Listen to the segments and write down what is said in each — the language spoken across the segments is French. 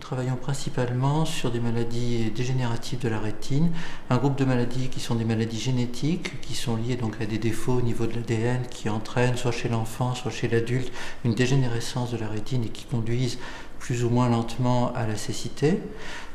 travaillons principalement sur des maladies dégénératives de la rétine, un groupe de maladies qui sont des maladies génétiques, qui sont liées donc à des défauts au niveau de l'ADN qui entraînent soit chez l'enfant, soit chez l'adulte une dégénérescence de la rétine et qui conduisent plus ou moins lentement à la cécité,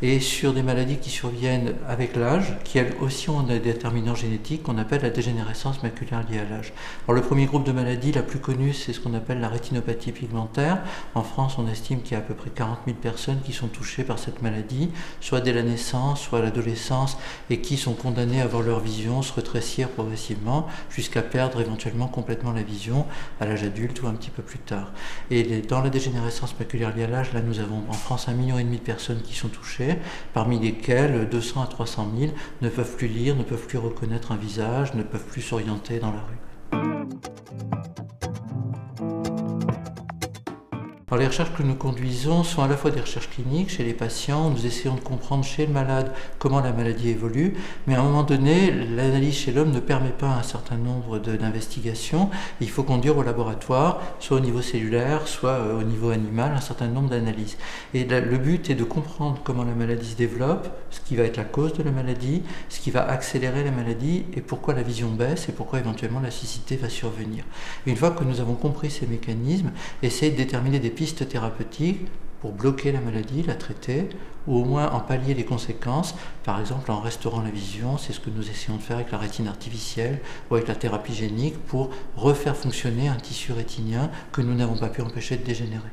et sur des maladies qui surviennent avec l'âge, qui elles aussi ont des déterminants génétiques qu'on appelle la dégénérescence maculaire liée à l'âge. Alors le premier groupe de maladies, la plus connue, c'est ce qu'on appelle la rétinopathie pigmentaire. En France, on estime qu'il y a à peu près 40 000 personnes qui sont touchées par cette maladie, soit dès la naissance, soit à l'adolescence, et qui sont condamnées à voir leur vision se rétrécir progressivement, jusqu'à perdre éventuellement complètement la vision à l'âge adulte ou un petit peu plus tard. Et dans la dégénérescence maculaire liée à l'âge, là nous avons en France 1,5 million de personnes qui sont touchées, parmi lesquelles 200 à 300 000 ne peuvent plus lire, ne peuvent plus reconnaître un visage, ne peuvent plus s'orienter dans la rue. Alors, les recherches que nous conduisons sont à la fois des recherches cliniques chez les patients, nous essayons de comprendre chez le malade comment la maladie évolue, mais à un moment donné, l'analyse chez l'homme ne permet pas un certain nombre d'investigations. Il faut conduire au laboratoire, soit au niveau cellulaire, soit au niveau animal, un certain nombre d'analyses. Et le but est de comprendre comment la maladie se développe, ce qui va être la cause de la maladie, ce qui va accélérer la maladie et pourquoi la vision baisse et pourquoi éventuellement la cécité va survenir. Une fois que nous avons compris ces mécanismes, essayer de déterminer des pistes thérapeutiques pour bloquer la maladie, la traiter, ou au moins en pallier les conséquences, par exemple en restaurant la vision, c'est ce que nous essayons de faire avec la rétine artificielle ou avec la thérapie génique pour refaire fonctionner un tissu rétinien que nous n'avons pas pu empêcher de dégénérer.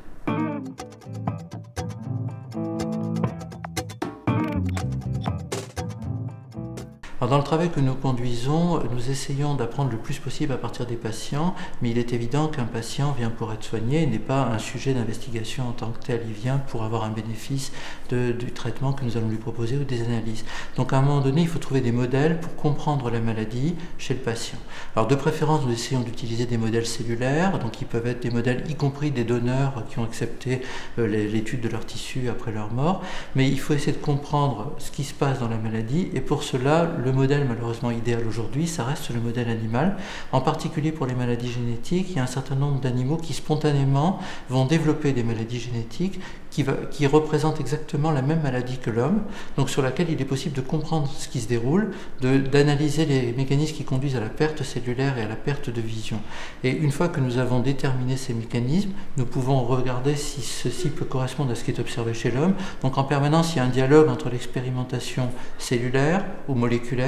Alors dans le travail que nous conduisons, nous essayons d'apprendre le plus possible à partir des patients, mais il est évident qu'un patient vient pour être soigné, il n'est pas un sujet d'investigation en tant que tel, il vient pour avoir un bénéfice du traitement que nous allons lui proposer ou des analyses. Donc à un moment donné, il faut trouver des modèles pour comprendre la maladie chez le patient. Alors de préférence, nous essayons d'utiliser des modèles cellulaires, donc ils peuvent être des modèles y compris des donneurs qui ont accepté l'étude de leur tissu après leur mort, mais il faut essayer de comprendre ce qui se passe dans la maladie, et pour cela, le modèle malheureusement idéal aujourd'hui, ça reste le modèle animal. En particulier pour les maladies génétiques, il y a un certain nombre d'animaux qui spontanément vont développer des maladies génétiques qui représentent exactement la même maladie que l'homme, donc sur laquelle il est possible de comprendre ce qui se déroule, d'analyser les mécanismes qui conduisent à la perte cellulaire et à la perte de vision. Et une fois que nous avons déterminé ces mécanismes, nous pouvons regarder si ceci peut correspondre à ce qui est observé chez l'homme. Donc en permanence, il y a un dialogue entre l'expérimentation cellulaire ou moléculaire,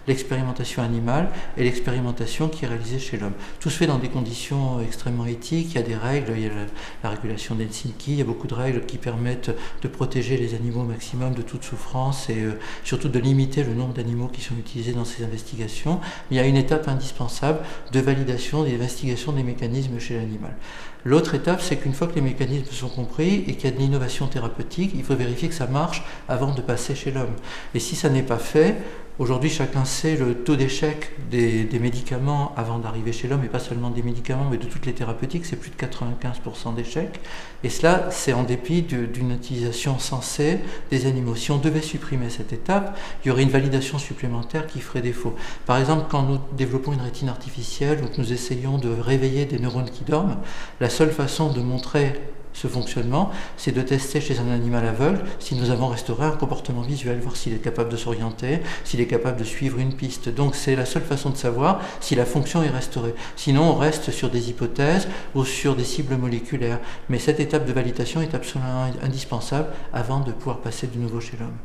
l'expérimentation animale et l'expérimentation qui est réalisée chez l'homme. Tout se fait dans des conditions extrêmement éthiques, il y a des règles, il y a la régulation d'Helsinki, il y a beaucoup de règles qui permettent de protéger les animaux au maximum de toute souffrance et surtout de limiter le nombre d'animaux qui sont utilisés dans ces investigations. Il y a une étape indispensable de validation et d'investigation des mécanismes chez l'animal. L'autre étape, c'est qu'une fois que les mécanismes sont compris et qu'il y a de l'innovation thérapeutique, il faut vérifier que ça marche avant de passer chez l'homme. Et si ça n'est pas fait, aujourd'hui chacun sait le taux d'échec des médicaments avant d'arriver chez l'homme, et pas seulement des médicaments, mais de toutes les thérapeutiques, c'est plus de 95% d'échecs. Et cela, c'est en dépit d'une utilisation sensée des animaux. Si on devait supprimer cette étape, il y aurait une validation supplémentaire qui ferait défaut. Par exemple, quand nous développons une rétine artificielle, donc nous essayons de réveiller des neurones qui dorment, la seule façon de montrer ce fonctionnement, c'est de tester chez un animal aveugle si nous avons restauré un comportement visuel, voir s'il est capable de s'orienter, s'il est capable de suivre une piste. Donc c'est la seule façon de savoir si la fonction est restaurée. Sinon on reste sur des hypothèses ou sur des cibles moléculaires. Mais cette étape de validation est absolument indispensable avant de pouvoir passer de nouveau chez l'homme.